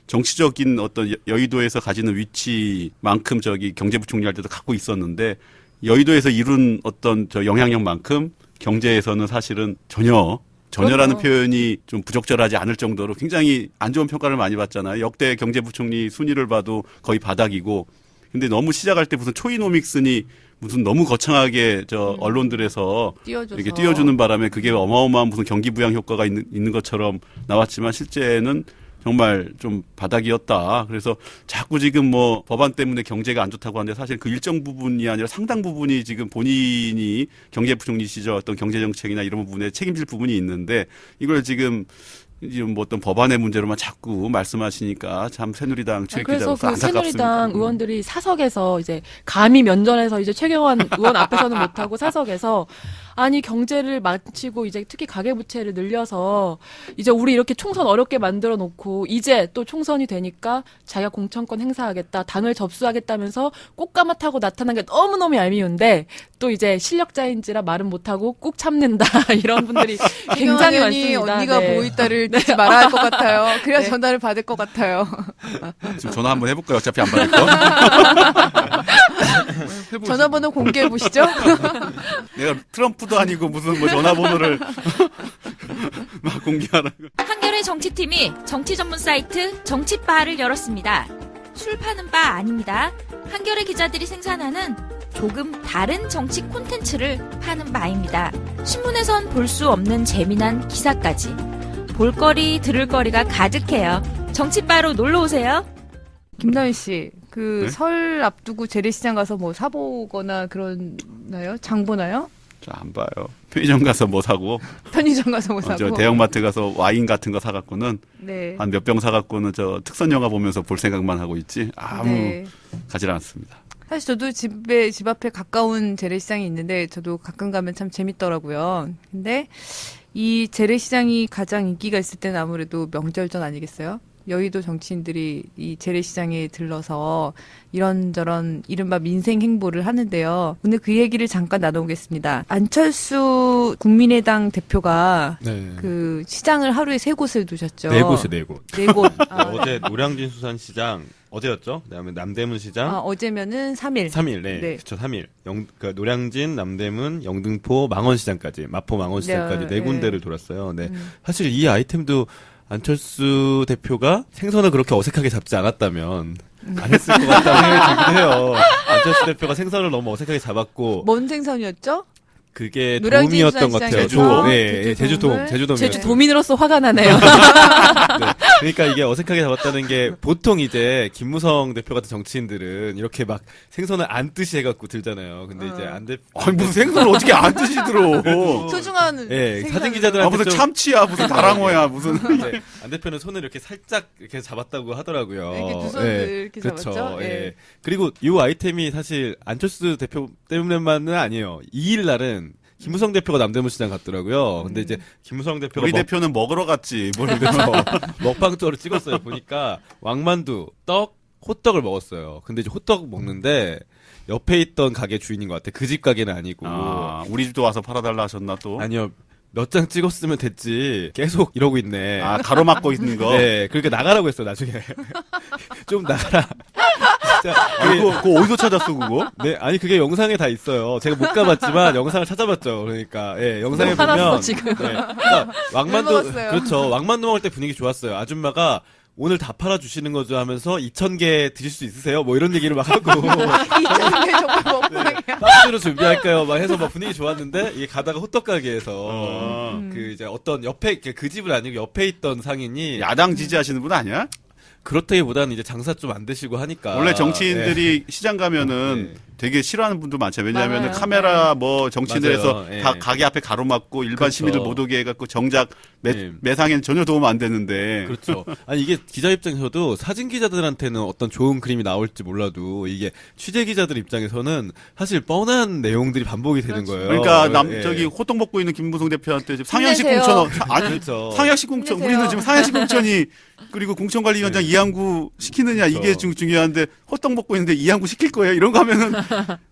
정치적인 어떤 여의도에서 가지는 위치만큼 경제부총리 할 때도 갖고 있었는데 여의도에서 이룬 어떤 영향력만큼 경제에서는 사실은 전혀라는 표현이 좀 부적절하지 않을 정도로 굉장히 안 좋은 평가를 많이 받잖아요. 역대 경제부총리 순위를 봐도 거의 바닥이고. 근데 너무 시작할 때 무슨 초이노믹스니 무슨 너무 거창하게 언론들에서 이렇게 띄워주는 바람에 그게 어마어마한 무슨 경기 부양 효과가 있는 것처럼 나왔지만 실제는 정말 좀 바닥이었다. 그래서 자꾸 지금 법안 때문에 경제가 안 좋다고 하는데 사실 그 일정 부분이 아니라 상당 부분이 지금 본인이 경제부총리 시절 어떤 경제정책이나 이런 부분에 책임질 부분이 있는데 이걸 지금 어떤 법안의 문제로만 자꾸 말씀하시니까 참 새누리당 그래서 최기자로서 안타깝습니다. 새누리당 의원들이 사석에서 이제 감히 면전에서 이제 최경환 의원 앞에서는 못하고 사석에서 경제를 마치고 이제 특히 가계부채를 늘려서 이제 우리 이렇게 총선 어렵게 만들어 놓고 이제 또 총선이 되니까 자기가 공천권 행사하겠다, 당을 접수하겠다면서 꽃가마 타고 나타난 게 너무너무 얄미운데 또 이제 실력자인지라 말은 못하고 꾹 참는다 이런 분들이 굉장히 많습니다. 언니가 네. 보이다를 듣지 말아야 할 것 같아요. 그래야 전화를 받을 것 같아요. 지금 전화 한번 해볼까요? 어차피 안 받을 거. 전화번호 공개해 보시죠. 내가 트럼프도 아니고 무슨 전화번호를 막 공개하라고. 한겨레 정치팀이 정치 전문 사이트 정치바를 열었습니다. 술 파는 바 아닙니다. 한겨레 기자들이 생산하는 조금 다른 정치 콘텐츠를 파는 바입니다. 신문에선 볼 수 없는 재미난 기사까지 볼거리 들을거리가 가득해요. 정치바로 놀러오세요. 김다희 씨, 네? 설 앞두고 재래시장 가서 사보거나 그러나요? 장 보나요? 저 안 봐요. 편의점 가서 사고. 편의점 가서 사고. 저 대형마트 가서 와인 같은 거 사갖고는 네. 한 몇 병 사갖고는 특선 영화 보면서 볼 생각만 하고 있지 아무 네. 가지 않습니다. 사실 저도 집 앞에 가까운 재래시장이 있는데 저도 가끔 가면 참 재밌더라고요. 근데 이 재래시장이 가장 인기가 있을 때는 아무래도 명절 전 아니겠어요? 여의도 정치인들이 이 재래시장에 들러서 이런저런 이른바 민생 행보를 하는데요. 오늘 그 얘기를 잠깐 나눠보겠습니다. 안철수 국민의당 대표가 네. 그 시장을 하루에 3곳을 두셨죠. 4곳이 4곳. 4곳. 아, 어제 노량진 수산시장 어제였죠. 그다음에 남대문 시장 어제면은 3일. 3일, 네, 네. 그렇죠. 3일. 그러니까 노량진, 남대문, 영등포, 망원시장까지, 마포 망원시장까지 네, 네 군데를 돌았어요. 네, 음. 사실 이 아이템도 안철수 대표가 생선을 그렇게 어색하게 잡지 않았다면 안 했을 것 같다는 생각이 들긴 해요. 안철수 대표가 생선을 너무 어색하게 잡았고 뭔 생선이었죠? 그게 노량진 도움이었던 것 같아요. 수산시장에서 네, 제주도물? 제주도민. 제주 도민으로서 화가 나네요. 네. 그러니까 이게 어색하게 잡았다는 게 보통 이제 김무성 대표 같은 정치인들은 이렇게 막 생선을 안 뜨시 해갖고 들잖아요. 근데 이제 안 대. 아니 무슨 생선을 어떻게 안 드시 들어? 소중한 예, 생선. 사진 기자들한테 아 무슨 좀 참치야 무슨 다랑어야 무슨. 네, 안 대표는 손을 이렇게 살짝 이렇게 잡았다고 하더라고요. 이렇게 두 손을 예, 이렇게 그렇죠. 잡았죠? 예. 예. 그리고 이 아이템이 사실 안철수 대표 때문에만은 아니에요. 2일 날은 김무성 대표가 남대문 시장 갔더라고요. 근데 이제 김무성 대표가 우리 대표는 먹으러 갔지. 뭘 그래서. 먹방 투어를 찍었어요. 보니까 왕만두, 떡, 호떡을 먹었어요. 근데 이제 호떡 먹는데 옆에 있던 가게 주인인 것 같아. 그 집 가게는 아니고. 아, 우리 집도 와서 팔아달라 하셨나 또? 아니요. 몇 장 찍었으면 됐지. 계속 이러고 있네. 아, 가로막고 있는 거? 네, 그러니까 나가라고 했어, 나중에. 좀 나가라. 진짜. 그거 어디서 찾았어, 그거? 네, 아니, 그게 영상에 다 있어요. 제가 못 가봤지만, 영상을 찾아봤죠. 그러니까, 예, 영상에 화났어, 보면. 지금. 네, 그러니까 왕만두, 먹었어요? 그렇죠. 왕만두 먹을 때 분위기 좋았어요. 아줌마가, 오늘 다 팔아주시는 거죠 하면서 2,000개 드실 수 있으세요? 뭐 이런 얘기를 막 하고. 이쪽에 정말 먹방이야. 박스로 준비할까요? 막 해서 막 분위기 좋았는데, 이게 가다가 호떡 가게에서, 그 이제 어떤 옆에, 그 집은 아니고 옆에 있던 상인이, 야당 지지하시는 분 아니야? 그렇다기보다는 이제 장사 좀 안 되시고 하니까. 원래 정치인들이 시장 가면은 네. 되게 싫어하는 분들 많죠. 왜냐하면 많아요. 카메라 뭐 정치인들에서 맞아요. 예. 다 가게 앞에 가로막고 일반 그렇죠. 시민들 못 오게 해갖고 정작 네. 매상에는 전혀 도움 안 되는데. 그렇죠. 아니 이게 기자 입장에서도 사진 기자들한테는 어떤 좋은 그림이 나올지 몰라도 이게 취재 기자들 입장에서는 사실 뻔한 내용들이 반복이 되는 그렇죠. 거예요. 그러니까 예. 저기 호떡 먹고 있는 김무성 대표한테 지금 상향식 힘내세요. 공천 아니 그렇죠. 상향식 공천 힘내세요. 우리는 지금 상향식 공천이 그리고 공천관리위원장 이항구 시키느냐 이게 그렇죠. 중요한데 호떡 먹고 있는데 이항구 시킬 거예요. 이런 거 하면은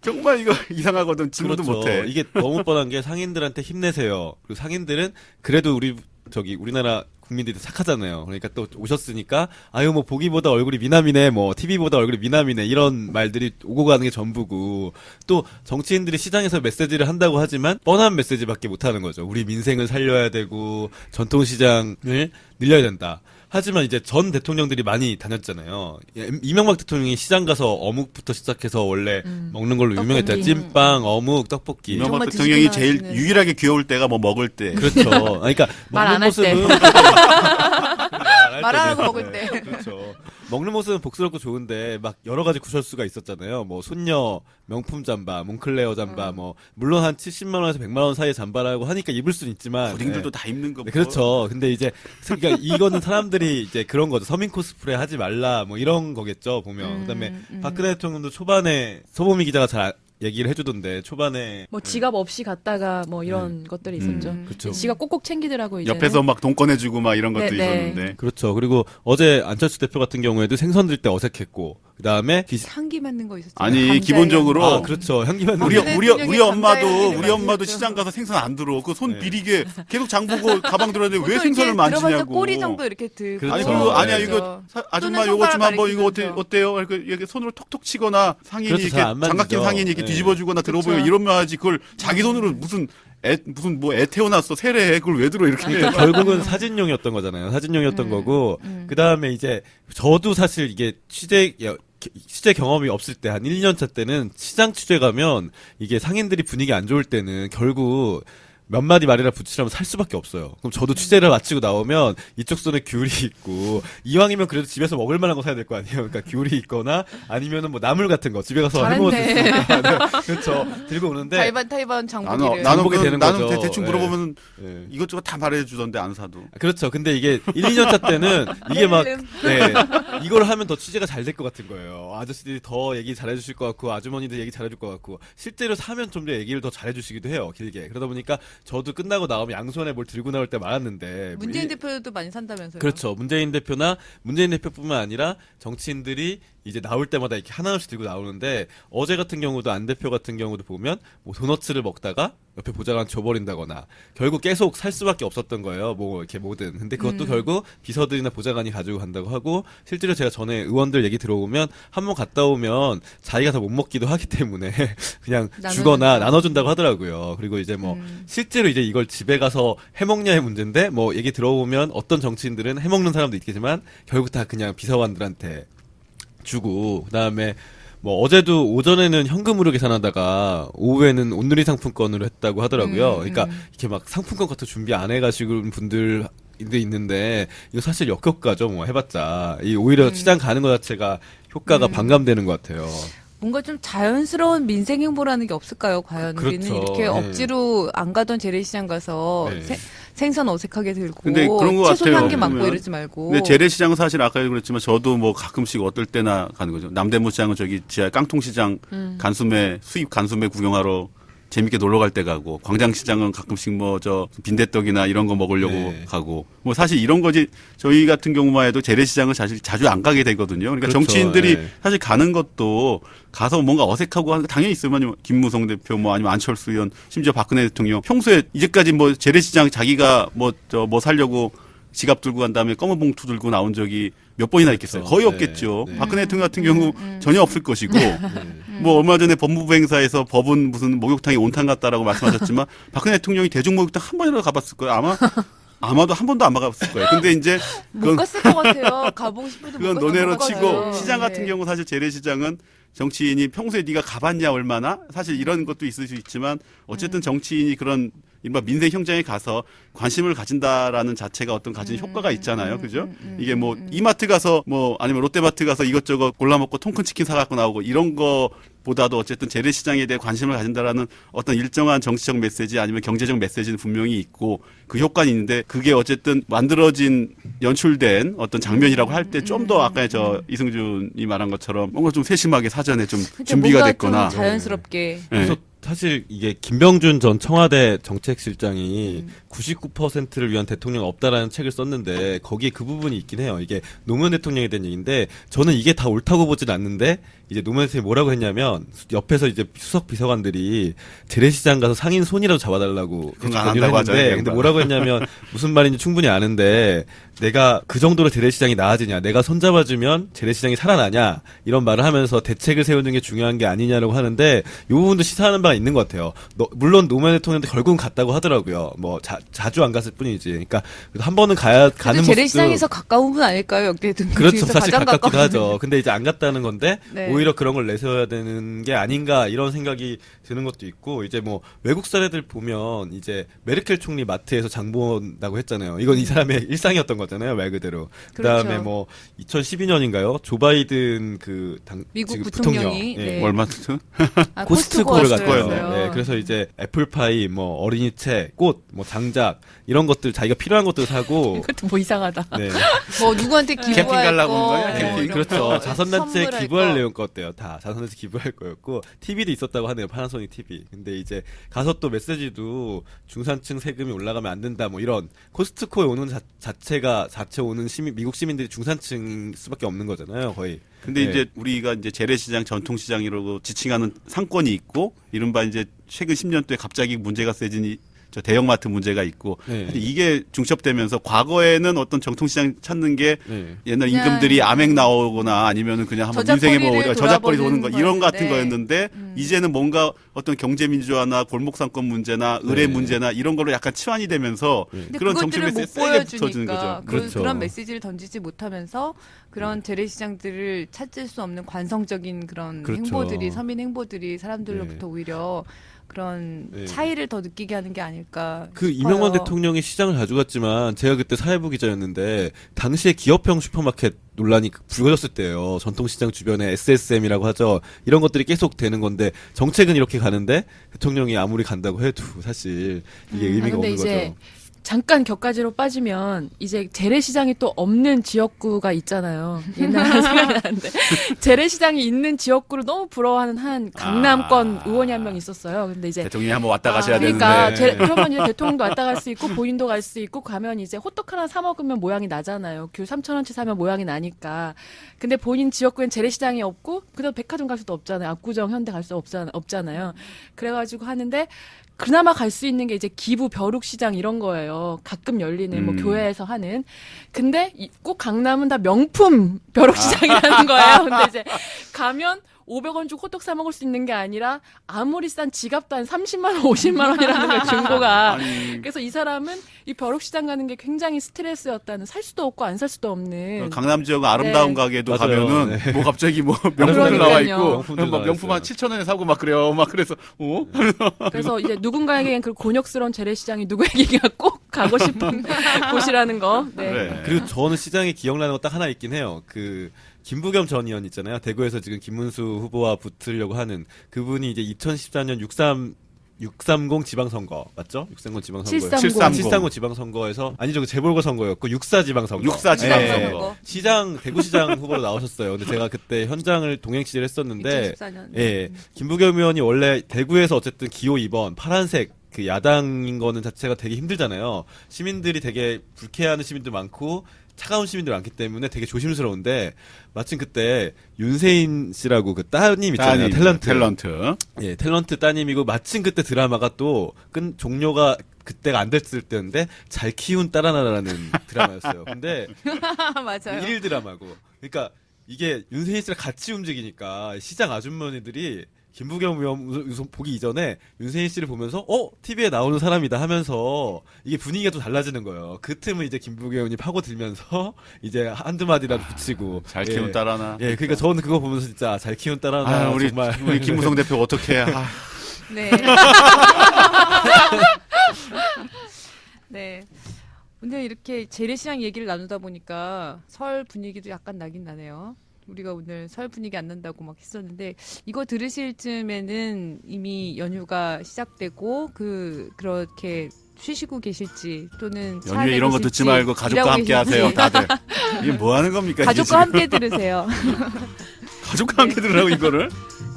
정말 이거 이상하거든. 질문도 그렇죠. 못해. 이게 너무 뻔한 게 상인들한테 힘내세요. 그리고 상인들은 그래도 우리나라 국민들이 착하잖아요. 그러니까 또 오셨으니까 아유 뭐 보기보다 얼굴이 미남이네, 뭐 TV보다 얼굴이 미남이네 이런 말들이 오고 가는 게 전부고 또 정치인들이 시장에서 메시지를 한다고 하지만 뻔한 메시지밖에 못 하는 거죠. 우리 민생을 살려야 되고 전통시장을 늘려야 된다. 하지만 이제 전 대통령들이 많이 다녔잖아요. 이명박 대통령이 시장 가서 어묵부터 시작해서 원래 먹는 걸로 유명했잖아요. 떡볶이. 찐빵, 어묵, 떡볶이. 이명박 정말 대통령이 드시기만 제일 하시는. 유일하게 귀여울 때가 뭐 먹을 때. 그렇죠. 그러니까 말안 먹는 할 때. 모습은 말하고 먹을 때. 그렇죠. 먹는 모습은 복스럽고 좋은데 막 여러 가지 구설수가 있었잖아요. 뭐 손녀 명품 잠바, 몽클레어 잠바, 뭐 물론 한 70만 원에서 100만 원 사이의 잠바라고 하니까 입을 수는 있지만 고딩들도 네. 다 입는 거. 네, 그렇죠. 근데 이제 그러니까 이거는 사람들이 이제 그런 거죠. 서민 코스프레 하지 말라 뭐 이런 거겠죠. 보면 그다음에 박근혜 대통령도 초반에 서보미 기자가 잘 얘기를 해주던데 초반에 뭐 지갑 없이 갔다가 뭐 이런 것들이 있었죠. 그렇죠. 지갑 꼭꼭 챙기더라고 이제. 옆에서 막 돈 꺼내주고 막 이런 것도 네, 네. 있었는데. 그렇죠. 그리고 어제 안철수 대표 같은 경우에도 생선 들 때 어색했고 그다음에 향기 맡는 거 있었죠. 아니 감자에. 기본적으로 아 그렇죠. 향기만 우리 박근혜 우리 대통령이 우리 감자에 엄마도 향기를 시장 가서 생선 안 들어. 그 손 네. 비리게 계속 장 보고 가방 들었는데 왜 보통 생선을 이렇게 들어봐서 만지냐고. 꼬리 정도 이렇게 들고. 그렇죠. 아니 그리고 아니야 네. 이거 아줌마 또는 요거 좀 한번 이거 손가락 어때요? 이렇게 손으로 톡톡 치거나 상인이 그렇죠. 이렇게 잘안 만지죠. 장갑 낀 상인이 이렇게 네. 뒤집어주거나 들어보면 그렇죠. 이러면 하지 그걸 자기 손으로 무슨 애 태어났어 세례해 그걸 왜 들어 이렇게 그러니까 결국은 사진용이었던 거잖아요. 사진용이었던 거고 그 다음에 이제 저도 사실 이게 취재 경험이 없을 때 한 1년 차 때는 시장 취재 가면 이게 상인들이 분위기 안 좋을 때는 결국 몇 마디 말이라 붙이려면 살 수밖에 없어요. 그럼 저도 취재를 마치고 나오면 이쪽 손에 귤이 있고 이왕이면 그래도 집에서 먹을 만한 거 사야 될 거 아니에요. 그러니까 귤이 있거나 아니면은 뭐 나물 같은 거 집에 가서 해 먹을 수 잘했네. 있으니까 네, 그렇죠. 들고 오는데 타이반 장보기를. 장보기 되는 나는 거죠. 대충 예. 물어보면 예. 이것저것 다 말해주던데 안 사도. 그렇죠. 근데 이게 1, 2년 차 때는 이게 막 헬름. 네, 이걸 하면 더 취재가 잘 될 것 같은 거예요. 아저씨들이 더 얘기 잘해주실 것 같고 아주머니들 얘기 잘해줄 것 같고 실제로 사면 좀 더 얘기를 더 잘해주시기도 해요. 길게. 그러다 보니까 저도 끝나고 나오면 양손에 뭘 들고 나올 때 많았는데 문재인 대표도 많이 산다면서요. 그렇죠. 문재인 대표뿐만 아니라 정치인들이 이제 나올 때마다 이렇게 하나씩 들고 나오는데 어제 같은 경우도 안 대표 같은 경우도 보면 뭐 도너츠를 먹다가 옆에 보좌관 줘버린다거나 결국 계속 살 수밖에 없었던 거예요. 뭐 이렇게 뭐든. 근데 그것도 결국 비서들이나 보좌관이 가지고 간다고 하고 실제로 제가 전에 의원들 얘기 들어보면 한 번 갔다 오면 자기가 다 못 먹기도 하기 때문에 그냥 주거나 나눠준다고 하더라고요. 그리고 이제 뭐 실제로 이제 이걸 집에 가서 해먹냐의 문제인데 뭐 얘기 들어보면 어떤 정치인들은 해먹는 사람도 있겠지만 결국 다 그냥 비서관들한테 주고 그다음에 뭐 어제도 오전에는 현금으로 계산하다가 오후에는 온누리 상품권으로 했다고 하더라고요. 그러니까 이렇게 막 상품권 같은 거 준비 안 해가시고 분들 있는데 이거 사실 역효과죠. 뭐 해봤자 이 오히려 시장 가는 것 자체가 효과가 반감되는 것 같아요. 뭔가 좀 자연스러운 민생 행보라는 게 없을까요? 과연 그렇죠. 우리는 이렇게 네. 억지로 안 가던 재래시장 가서 네. 생선 어색하게 들고 근데 그런 것 채소 같아요. 향기 맡고 보면. 이러지 말고. 근데 재래시장은 사실 아까 그랬지만 저도 뭐 가끔씩 어떨 때나 가는 거죠. 남대문시장은 저기 지하 깡통시장 간수매 수입 간수매 구경하러 재밌게 놀러 갈 때 가고 광장시장은 가끔씩 뭐 저 빈대떡이나 이런 거 먹으려고 네. 가고 뭐 사실 이런 거지 저희 같은 경우만 해도 재래시장을 사실 자주 안 가게 되거든요. 그러니까 그렇죠. 정치인들이 네. 사실 가는 것도 가서 뭔가 어색하고 하는 거 당연히 있으면 김무성 대표 뭐 아니면 안철수 의원 심지어 박근혜 대통령 평소에 이제까지 뭐 재래시장 자기가 뭐 사려고 지갑 들고 간 다음에 검은 봉투 들고 나온 적이 몇 번이나 있겠어요. 거의 네. 없겠죠. 네. 박근혜 대통령 같은 경우 전혀 없을 것이고 뭐 얼마 전에 법무부 행사에서 법은 무슨 목욕탕이 온탕 같다라고 말씀하셨지만 박근혜 대통령이 대중목욕탕 한 번이라도 가봤을 거예요. 아마도 한 번도 안 가봤을 거예요. 근데 이제 못 갔을 것 같아요. 가보고 싶어도 그건 못 가서 논외로 못 치고 가요. 시장 같은 네. 경우 사실 재래시장은 정치인이 평소에 네가 가봤냐 얼마나 사실 이런 것도 있을 수 있지만 어쨌든 정치인이 그런 이른바 민생 현장에 가서 관심을 가진다라는 자체가 어떤 가진 효과가 있잖아요. 그죠? 이게 뭐 이마트 가서 뭐 아니면 롯데마트 가서 이것저것 골라 먹고 통큰 치킨 사 갖고 나오고 이런 거보다도 어쨌든 재래시장에 대해 관심을 가진다라는 어떤 일정한 정치적 메시지 아니면 경제적 메시지는 분명히 있고 그 효과는 있는데 그게 어쨌든 만들어진 연출된 어떤 장면이라고 할 때 좀 더 아까 저 이승준이 말한 것처럼 뭔가 좀 세심하게 사전에 좀 그쵸, 준비가 뭔가 됐거나 좀 자연스럽게. 네. 그래서 사실 이게 김병준 전 청와대 정책실장이 99%를 위한 대통령 없다라는 책을 썼는데 거기에 그 부분이 있긴 해요. 이게 노무현 대통령에 대한 얘기인데 저는 이게 다 옳다고 보진 않는데 이제 노무현 대통령이 뭐라고 했냐면 옆에서 이제 수석 비서관들이 재래시장 가서 상인 손이라도 잡아달라고 그건 안 권유를 한다고 했는데 하죠, 근데 양반은. 뭐라고 했냐면 무슨 말인지 충분히 아는데 내가 그 정도로 재래시장이 나아지냐 내가 손잡아주면 재래시장이 살아나냐 이런 말을 하면서 대책을 세우는 게 중요한 게 아니냐라고 하는데 이 부분도 시사하는 바가 있는 것 같아요. 물론 노무현 대통령도 결국은 갔다고 하더라고요. 뭐 자주 안 갔을 뿐이지. 그러니까 한 번은 가는 근데 모습도 재래시장에서 가까운 분 아닐까요? 역대 등 그렇죠. 사실 가장 가깝기도 가까운 하죠. 근데 이제 안 갔다는 건데 네. 오히려 그런 걸 내세워야 되는 게 아닌가 이런 생각이 드는 것도 있고 이제 뭐 외국 사례들 보면 이제 메르켈 총리 마트에서 장 본다고 했잖아요. 이건 이 사람의 일상이었던 거잖아요. 말 그대로. 그다음에 그렇죠. 뭐 2012년인가요? 조 바이든 미국 지금 부통령이 예. 네. 월마트 아, 코스트코를 코스트코였어요. 갔어요. 네, 그래서 이제 애플파이, 뭐 어린이책, 꽃, 뭐 장작 이런 것들 자기가 필요한 것들 사고. 이것도 뭐 이상하다. 네, 뭐 누구한테 캠핑 기부할 가려고 온 거, 거야? 뭐 캠핑. 이런 그렇죠. 거, 자선단체에 선물할 기부할 거. 내용 거였대요. 다 자선단체 기부할 거였고 TV도 있었다고 하네요. 파나소닉 TV. 근데 이제 가서 또 메시지도 중산층 세금이 올라가면 안 된다. 뭐 이런 코스트코에 오는 자체 오는 미국 시민들이 중산층 수밖에 없는 거잖아요. 거의. 근데 네. 이제 우리가 이제 재래시장, 전통시장이라고 지칭하는 상권이 있고, 이른바 이제 최근 10년 동에 갑자기 문제가 세진 저 대형마트 문제가 있고, 네. 근데 이게 중첩되면서 과거에는 어떤 전통시장 찾는 게 네. 옛날 그냥 임금들이 암행 나오거나 아니면은 그냥 한번 인생에 뭐 저작거리를 저작거리 도는 거 돌아보는 이런 같은 거였는데, 거였는데 이제는 뭔가 어떤 경제민주화나 골목상권 문제나 의뢰 네. 문제나 이런 걸로 약간 치환이 되면서 근데 그런 정책 그것들을 메시지 못 세게 붙어지는 보여주니까 거죠. 그, 그렇죠. 그런 메시지를 던지지 못하면서 그런 재래시장들을 찾을 수 없는 관성적인 그런 그렇죠. 행보들이 서민 행보들이 사람들로부터 오히려 그런 네. 차이를 더 느끼게 하는 게 아닐까 그 싶어요. 이명박 대통령이 시장을 가져갔지만 제가 그때 사회부 기자였는데 당시에 기업형 슈퍼마켓 논란이 불거졌을 때예요. 전통시장 주변에 SSM이라고 하죠. 이런 것들이 계속 되는 건데 정책은 이렇게 가는데 대통령이 아무리 간다고 해도 사실 이게 의미가 근데 없는 이제 거죠. 잠깐 격가지로 빠지면 이제 재래시장이 또 없는 지역구가 있잖아요. 옛날에 생각이 나는데 재래시장이 있는 지역구를 너무 부러워하는 한 강남권 의원이 한 명 있었어요. 근데 이제 대통령이 한번 왔다 가셔야 그러니까 되는데. 그러면 이제 대통령도 왔다 갈 수 있고 본인도 갈 수 있고 가면 이제 호떡 하나 사 먹으면 모양이 나잖아요. 귤 3,000원치 사면 모양이 나니까. 근데 본인 지역구엔 재래시장이 없고 그다음 백화점 갈 수도 없잖아요. 압구정, 현대 갈 수 없잖아요. 그래가지고 하는데 그나마 갈 수 있는 게 이제 기부 벼룩시장 이런 거예요. 가끔 열리는 뭐 교회에서 하는. 근데 꼭 강남은 다 명품 벼룩시장이라는 거예요. 근데 이제 가면 500원 주고 호떡 사 먹을 수 있는 게 아니라 아무리 싼 지갑도 한 30만 원, 50만 원이라는 거예요, 중고가. 아니, 그래서 이 사람은 이 벼룩시장 가는 게 굉장히 스트레스였다는, 살 수도 없고 안 살 수도 없는. 강남 지역 아름다운 네. 가게도 맞아요. 가면은 네. 뭐 갑자기 뭐 명품들 그러니까요. 나와 있고 명품들 막 나와 명품 한 있어요. 7,000원에 사고 막 그래요. 막 그래서 그래서 이제 누군가에겐 그 곤욕스러운 재래시장이 누구에게가 꼭 가고 싶은 곳이라는 거. 네. 그래. 그리고 저는 시장에 기억나는 거 딱 하나 있긴 해요. 그 김부겸 전 의원 있잖아요. 대구에서 지금 김문수 후보와 붙으려고 하는 그분이 이제 2014년 630 지방선거 맞죠? 630 지방선거 730. 730 지방선거에서 아니죠 그 재보궐 선거였고 64 지방선거 64 지방선거. 시장 대구시장 후보로 나오셨어요. 근데 제가 그때 현장을 동행 취재를 했었는데 2014년. 예 김부겸 의원이 원래 대구에서 어쨌든 기호 2번 파란색 그 야당인 거는 자체가 되게 힘들잖아요. 시민들이 되게 불쾌해하는 시민들 많고 차가운 시민들 많기 때문에 되게 조심스러운데 마침 그때 윤세인 씨라고 그 따님 있잖아요. 탤런트. 예, 탤런트 따님이고 마침 그때 드라마가 또 종료가 그때가 안 됐을 때인데 잘 키운 딸 하나라는 드라마였어요. 근데 맞아요. 일일 드라마고. 그러니까 이게 윤세인 씨랑 같이 움직이니까 시장 아주머니들이 김부겸 의원 보기 이전에 윤세인 씨를 보면서 TV에 나오는 사람이다 하면서 이게 분위기가 좀 달라지는 거예요. 그 틈을 이제 김부겸 의원이 파고들면서 이제 한두 마디라도 붙이고 잘 키운 딸 하나. 예, 그러니까 저는 그거 보면서 진짜 잘 키운 딸 하나 아, 우리 정말 우리 김무성 대표 어떻게? 아, 네. 네. 오늘 이렇게 재래시장 얘기를 나누다 보니까 설 분위기도 약간 나긴 나네요. 우리가 오늘 설 분위기 안 난다고 막 했었는데 이거 들으실 쯤에는 이미 연휴가 시작되고 그렇게 쉬시고 계실지 또는 차 연휴에 안에 이런 거 계실지, 듣지 말고 가족과 일하고 함께 계실지. 하세요, 다들. 이게 뭐 하는 겁니까? 이게 가족과 지금? 함께 들으세요. 가족과 함께 들으라고 이거를?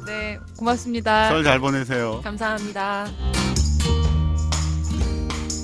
네, 고맙습니다. 설 잘 보내세요. 감사합니다.